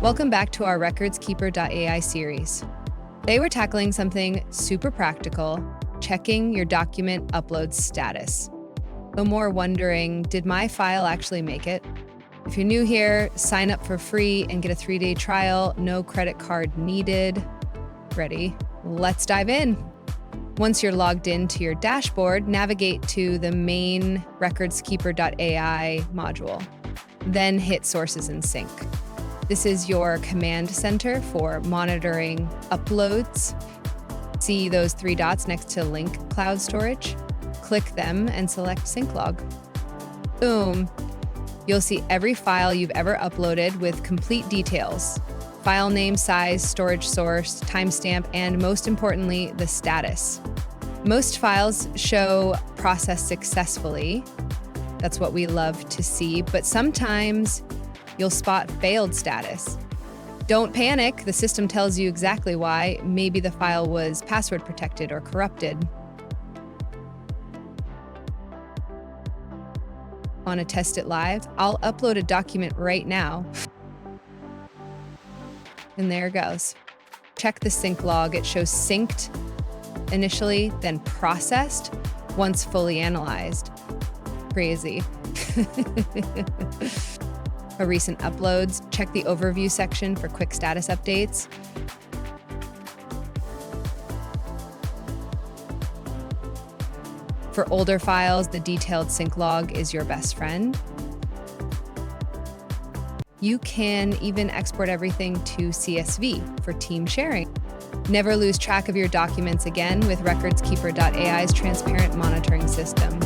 Welcome back to our RecordsKeeper.AI series. Today we're tackling something super practical, checking your document upload status. No more wondering, did my file actually make it? If you're new here, sign up for free and get a 3-day trial, no credit card needed. Ready? Let's dive in. Once you're logged into your dashboard, navigate to the main RecordsKeeper.AI module. Then hit Sources and Sync. This is your command center for monitoring uploads. See those 3 dots next to Link Cloud Storage? Click them and select Sync Log. Boom! You'll see every file you've ever uploaded with complete details. File name, size, storage source, timestamp, and most importantly, the status. Most files show processed successfully. That's what we love to see, but sometimes you'll spot failed status. Don't panic, the system tells you exactly why. Maybe the file was password protected or corrupted. Want to test it live? I'll upload a document right now. And there it goes. Check the sync log. It shows synced initially, then processed once fully analyzed. Crazy. For recent uploads, check the overview section for quick status updates. For older files, the detailed sync log is your best friend. You can even export everything to CSV for team sharing. Never lose track of your documents again with RecordsKeeper.AI's transparent monitoring system.